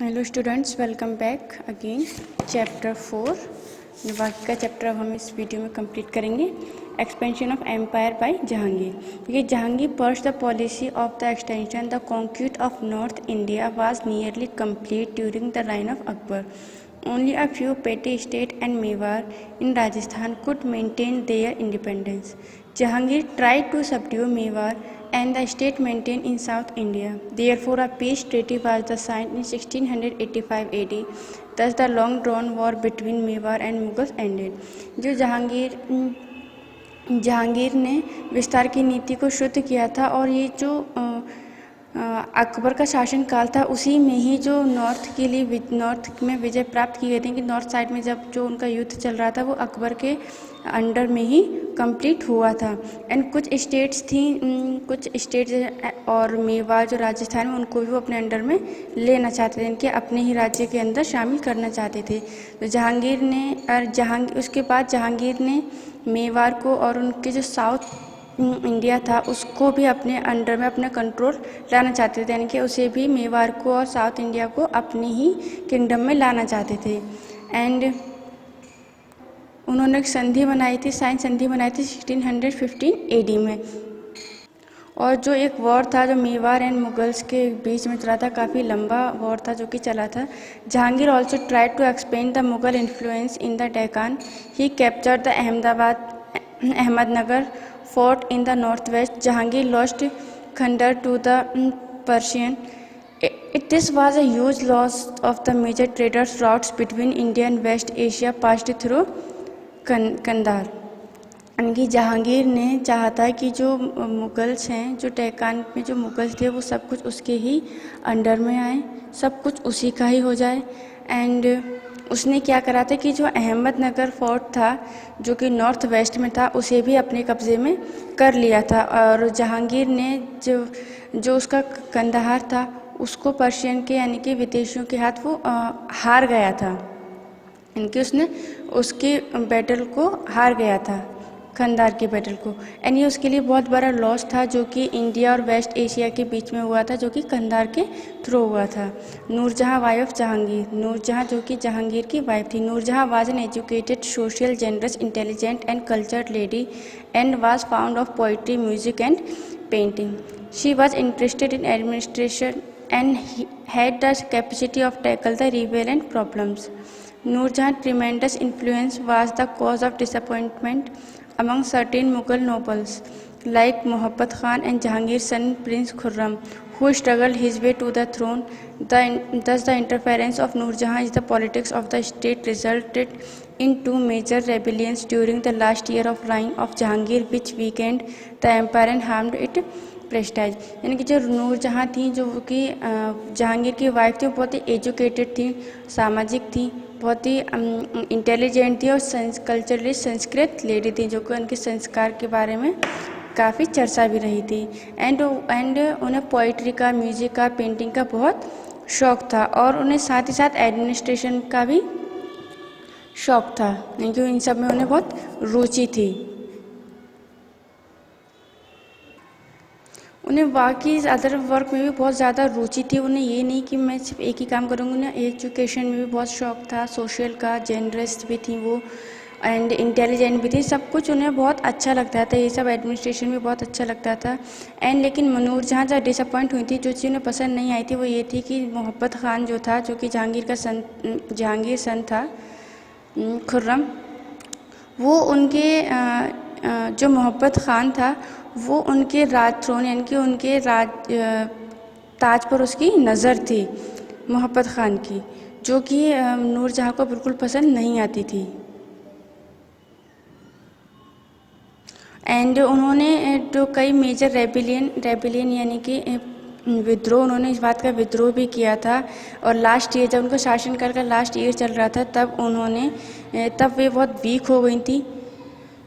Hello students, welcome back again. Chapter 4 बाकी का chapter अब हम इस वीडियो में कंप्लीट करेंगे। Expansion of empire by Jahangir. देखिए, Jahangir pursued the policy of the extension the conquest of north India was nearly complete during the reign of Akbar. Only a few petty states and Mewar in Rajasthan could maintain their independence. Jahangir tried to subdue Mewar and the state maintained in South India. Therefore, a peace treaty was signed in 1685 AD. Thus, the long-drawn war between Mewar and Mughals ended. जो जहांगीर ने विस्तार की नीति को शुद्ध किया था और ये जो अकबर का शासनकाल था उसी में ही जो नॉर्थ में विजय प्राप्त की गई थी कि नॉर्थ साइड में जब जो उनका युद्ध चल रहा था वो अकबर के अंडर में ही कंप्लीट हुआ था। एंड कुछ स्टेट्स और मेवाड़ जो राजस्थान में उनको भी वो अपने अंडर में लेना चाहते थे, इनके अपने ही राज्य के अंदर शामिल करना चाहते थे। तो उसके बाद जहांगीर ने मेवाड़ को और उनके जो साउथ इंडिया था उसको भी अपने अंडर में अपना कंट्रोल लाना चाहते थे, यानी कि उसे भी मेवाड़ को और साउथ इंडिया को अपनी ही किंगडम में लाना चाहते थे। एंड उन्होंने एक संधि बनाई थी, साइन संधि बनाई थी 1615 AD में। और जो एक वॉर था जो मेवाड़ एंड मुगल्स के बीच में चला था, काफ़ी लंबा वॉर था जो कि चला था। Jahangir also tried to expand the Mughal influence in the Deccan. He captured the Ahmadnagar fort in the northwest. Jahangir lost Khandar to the Persian. This was a huge loss of the major traders routes between India and West Asia passed through Kandahar. यानी कि जहांगीर ने चाहा था कि जो Mughals हैं, जो डेक्कन में जो मुगल्स थे वो सब कुछ उसके ही अंडर में आए, सब कुछ उसी का ही हो जाए। एंड उसने क्या करा था कि जो अहमदनगर फोर्ट था जो कि नॉर्थ वेस्ट में था उसे भी अपने कब्ज़े में कर लिया था। और जहांगीर ने जो उसका कंधार था उसको पर्शियन के यानी कि विदेशियों के हाथ वो हार गया था, यानी कि उसने उसके बैटल को हार गया था, कंधार के बैटल को। एंड ये उसके लिए बहुत बड़ा लॉस था जो कि इंडिया और वेस्ट एशिया के बीच में हुआ था, जो कि कंधार के थ्रू हुआ था। Nurjahan wife of Jahangir. नूरजहाँ जो कि जहांगीर की वाइफ थी। Nurjahan was an educated, social, generous, intelligent and cultured lady and was fond of poetry, music and painting. She was interested in administration and had the capacity of tackle the relevant problems. Nurjahan's tremendous influence was the cause of disappointment among certain Mughal nobles like Muhammad Khan and Jahangir's son Prince Khurram, who struggled his way to the throne. Thus, the interference of Nurjahan in the politics of the state resulted in two major rebellions during the last year of reign of Jahangir, which weakened the empire and harmed its prestige. यानी कि जो नूरजहाँ थी जो कि जहांगीर की wife थी वो बहुत ही एजुकेटेड थी, सामाजिक थी, बहुत ही इंटेलिजेंट थी और कल्चरली संस्कृत लेडी थी, जो कि उनके संस्कार के बारे में काफ़ी चर्चा भी रही थी। एंड उन्हें पोइट्री का, म्यूज़िक का, पेंटिंग का बहुत शौक़ था और उन्हें साथ ही साथ एडमिनिस्ट्रेशन का भी शौक़ था, यानी कि इन सब में उन्हें बहुत रुचि थी। उन्हें बाकी अदर वर्क में भी बहुत ज़्यादा रुचि थी। उन्हें ये नहीं कि मैं सिर्फ एक ही काम करूँगी, उन्हें एजुकेशन में भी बहुत शौक़ था, सोशल का, जेनरस भी थी वो एंड इंटेलिजेंट भी थी, सब कुछ उन्हें बहुत अच्छा लगता था, ये सब एडमिनिस्ट्रेशन भी बहुत अच्छा लगता था। एंड लेकिन नूरजहाँ जहाँ डिसअपॉइंट हुई थी, जो चीज़ उन्हें पसंद नहीं आई थी वो ये थी कि मोहब्बत खान जो था, जो कि जहांगीर सन था खुर्रम, वो उनके जो मोहब्बत खान था वो उनके राज थ्रोन यानी कि उनके ताज पर उसकी नज़र थी मोहब्बत खान की, जो कि नूरजहाँ को बिल्कुल पसंद नहीं आती थी। एंड उन्होंने जो कई मेजर रेबिलियन यानी कि विद्रोह, उन्होंने इस बात का विद्रोह भी किया था। और लास्ट ईयर जब उनका शासनकाल का लास्ट ईयर चल रहा था तब वे बहुत वीक हो गई थी,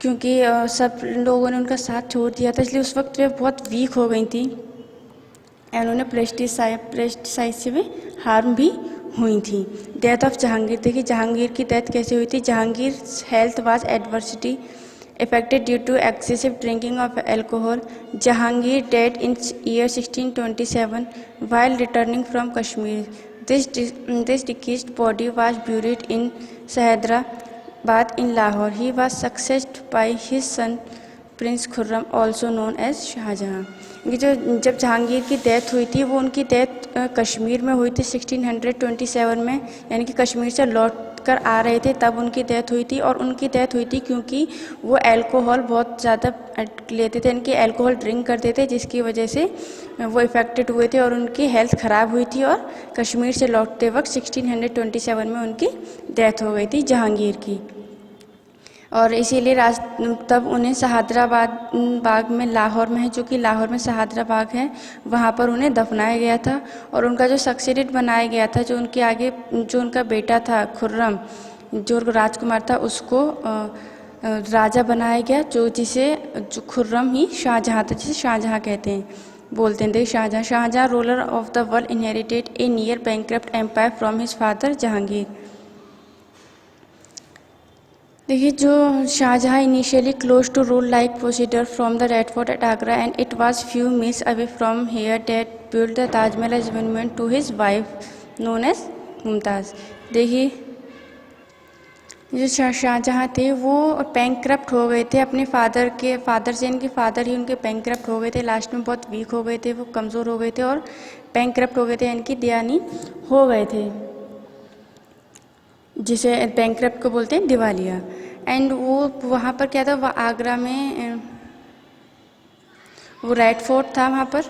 क्योंकि सब लोगों ने उनका साथ छोड़ दिया था, इसलिए उस वक्त वे बहुत वीक हो गई थी एंड उन्हें प्रेस्टिसाइड से भी हार्म भी हुई थी। Death of Jahangir. देखिए जहांगीर की डेथ कैसे हुई थी। Jahangir health was adversity affected due to excessive drinking of alcohol. Jahangir died in year 1627 while returning from Kashmir. This deceased body was buried in Hyderabad in Lahore. He was succeeded by his son prince Khurram also known as Shahjahan. ये जो जब जहांगीर की death हुई थी वो उनकी death Kashmir में हुई थी 1627 में, यानी कि कश्मीर से लौट कर आ रहे थे तब उनकी डेथ हुई थी। और उनकी डेथ हुई थी क्योंकि वो अल्कोहल बहुत ज़्यादा लेते थे, इनकी अल्कोहल ड्रिंक करते थे, जिसकी वजह से वो इफ़ेक्टेड हुए थे और उनकी हेल्थ ख़राब हुई थी। और कश्मीर से लौटते वक्त 1627 में उनकी डेथ हो गई थी जहांगीर की। और इसीलिए तब उन्हें शहादराबाद बाग में, लाहौर में है, जो कि लाहौर में शहादरा बाग है, वहाँ पर उन्हें दफनाया गया था। और उनका जो सक्सेडेड बनाया गया था, जो उनके आगे जो उनका बेटा था खुर्रम, जो राजकुमार था, उसको राजा बनाया गया, जो खुर्रम ही शाहजहाँ था, जिसे शाहजहाँ कहते हैं, बोलते हैं। Shahjahan ruler of the world inherited a near bankrupt empire from his father Jahangir. देखिए, जो Shahjahan initially close to rule like proceeder from the red fort at Agra and it was few miles away from here that build the Taj Mahal as monument to his wife known as Mumtaz. देखिए, जो शाहजहाँ थे वो bankrupt हो गए थे अपने फादर से, इनके फादर ही उनके बैंकक्रप्ट हो गए थे, लास्ट में बहुत वीक हो गए थे, वो कमज़ोर हो गए थे और बैंकक्रप्ट हो गए थे, इनकी दिवानी हो गए थे, जिसे बैंकक्रप्ट को बोलते हैं दिवालिया। एंड वो वहाँ पर क्या था, वह आगरा में वो रेड फोर्ट था, वहाँ पर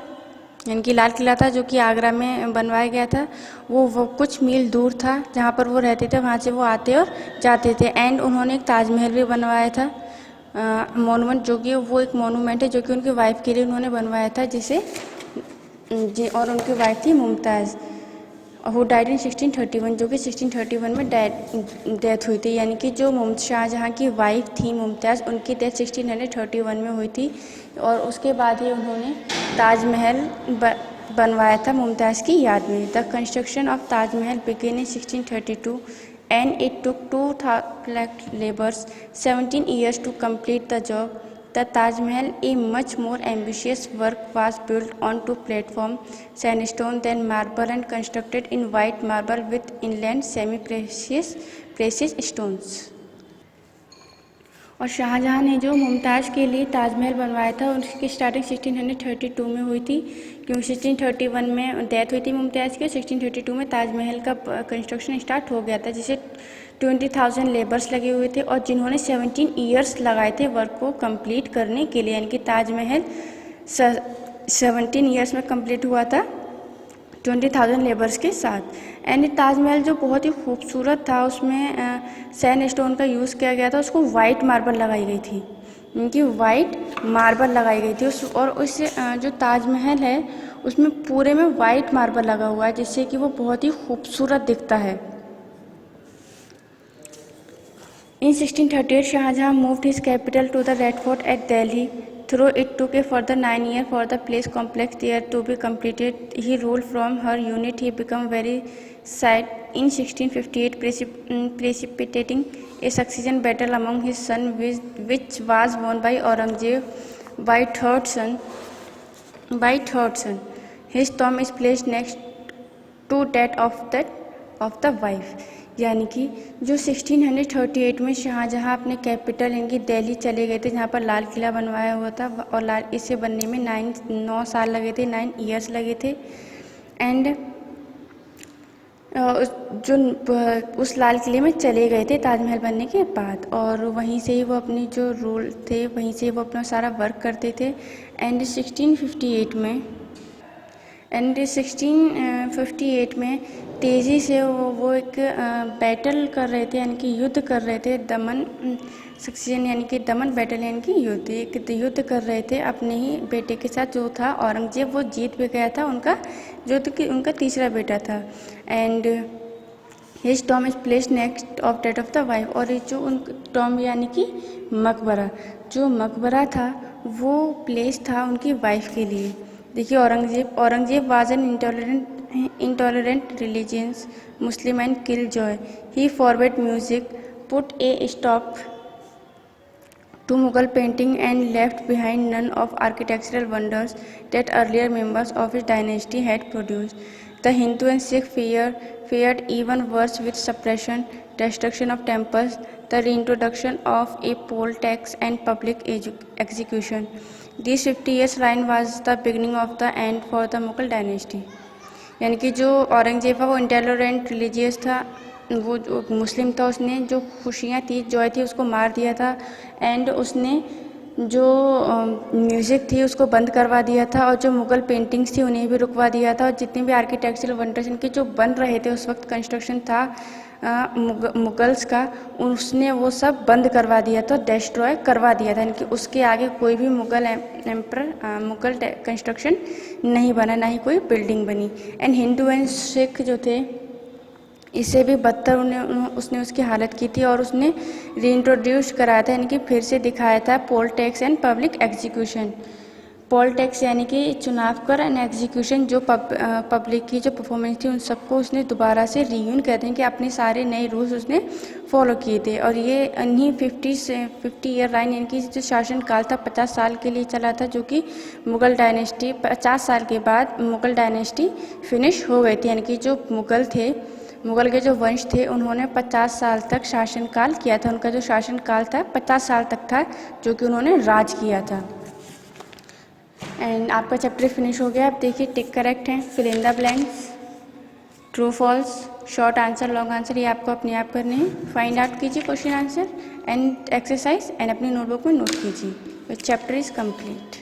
यानी कि लाल किला था, जो कि आगरा में बनवाया गया था। वो कुछ मील दूर था जहाँ पर वो रहते थे, वहाँ से वो आते और जाते थे। एंड उन्होंने एक ताजमहल भी बनवाया था, मोनूमेंट, जो कि वो एक मोनूमेंट है जो कि उनकी वाइफ के लिए उन्होंने बनवाया था, और उनकी वाइफ थी मुमताज़, हु डाइड इन 1631, जो कि 1631 में डेथ हुई थी। यानी कि जो शाहजहाँ की वाइफ थी मुमताज़, उनकी डेथ 1631 में हुई थी। और उसके बाद ही उन्होंने ताजमहल बनवाया था मुमताज़ की याद में। The construction of Taj Mahal began in 1632 and it took 2 labours 17 years to complete the job. The Taj Mahal, a much more ambitious work, was built on 2 platforms, sandstone then marble, and constructed in white marble with inlaid semi-precious stones. और शाहजहाँ ने जो मुमताज़ के लिए ताजमहल बनवाया था, उसकी starting 1632 में हुई थी, क्योंकि 1631 में डेथ हुई थी मुमताज़ की। 1632 में ताजमहल का कंस्ट्रक्शन स्टार्ट हो गया था, जिसे 20,000 लेबर्स लगे हुए थे और जिन्होंने 17 ईयर्स लगाए थे वर्क को कंप्लीट करने के लिए। यानी कि ताजमहल 17 ईयर्स में कंप्लीट हुआ था 20,000 लेबर्स के साथ। एंड ताजमहल जो बहुत ही खूबसूरत था, उसमें सैंड स्टोन का यूज़ किया गया था, उसको वाइट मार्बल लगाई गई थी, उनकी वाइट मार्बल लगाई गई थी और उस जो ताजमहल है उसमें पूरे में वाइट मार्बल लगा हुआ है, जिससे कि वो बहुत ही खूबसूरत दिखता है। In 1638, Shahjahan moved his capital to the Red Fort at Delhi. Though it took a further 9 years for the place complex there to be completed, he ruled from her unit. He became very sad in 1658, precipitating a succession battle among his sons, which was won by Aurangzeb by third son. His tomb is placed next to that of the wife. यानी कि जो 1638 में शाहजहाँ अपने capital यानी कि दिल्ली चले गए थे, जहाँ पर लाल किला बनवाया हुआ था, और इसे बनने में 9 साल लगे थे, 9 ईयर्स लगे थे। एंड उस लाल किले में चले गए थे ताजमहल बनने के बाद, और वहीं से ही वो अपनी जो रूल थे वहीं से वो अपना सारा वर्क करते थे। एंड 1658 में तेज़ी से वो एक बैटल कर रहे थे, यानी कि युद्ध कर रहे थे, दमन सक्सेशन यानी कि दमन बैटल यानी कि युद्ध कर रहे थे अपने ही बेटे के साथ, जो था औरंगजेब। वो जीत भी गया था, उनका तीसरा बेटा था। And his tomb is place next of that of the wife, और जो उन टॉम यानी कि मकबरा, जो मकबरा था वो प्लेस था उनकी वाइफ के लिए। देखिए, Aurangzeb was an intolerant religions, Muslim and killjoy. He forbade music, put a stop to Mughal painting, and left behind none of architectural wonders that earlier members of his dynasty had produced. The Hindu and Sikh fared even worse with suppression, destruction of temples, the reintroduction of a poll tax and public execution. This 50 years reign was the beginning of the end for the Mughal dynasty. यानी कि जो औरंगजेब था वो intolerant religious था, वो जो मुस्लिम था, उसने जो खुशियाँ थी, जॉय थी, उसको मार दिया था। एंड उसने जो म्यूज़िक थी उसको बंद करवा दिया था, और जो मुग़ल पेंटिंग्स थी उन्हें भी रुकवा दिया था, और जितने भी आर्किटेक्चरल वंडर्स इनके जो बन रहे थे उस वक्त कंस्ट्रक्शन था मुग़ल्स का, उसने वो सब बंद करवा दिया था, डिस्ट्रॉय करवा दिया था। यानी कि उसके आगे कोई भी मुग़ल मुग़ल कंस्ट्रक्शन नहीं बना, ना ही कोई बिल्डिंग बनी। एंड हिंदू एंड सिख जो थे इससे भी बदतर उसने उसकी हालत की थी, और उसने रीइंट्रोड्यूस कराया था, यानी कि फिर से दिखाया था poll tax and public execution. Poll tax यानी कि चुनाव कर, एंड एग्जीक्यूशन जो पब्लिक की जो परफॉर्मेंस थी उन सबको उसने दोबारा से रीयून कहते हैं कि अपने सारे नए रूल्स उसने फॉलो किए थे। और ये इन्हीं 50 ईयर राइन, यानी कि जो शासन काल था 50 साल के लिए चला था, जो कि मुग़ल डायनेस्टी 50 साल के बाद मुग़ल डायनेस्टी फिनिश हो गई थी। यानी कि जो मुग़ल के जो वंश थे उन्होंने 50 साल तक शासनकाल किया था। उनका जो शासनकाल था 50 साल तक था, जो कि उन्होंने राज किया था। एंड आपका चैप्टर फिनिश हो गया। आप देखिए टिक करेक्ट है, fill in the blanks, true false, short answer, long answer, ये आपको अपने आप करने हैं। फाइंड आउट कीजिए question answer and exercise, and अपनी नोटबुक में नोट कीजिए। Chapter is complete.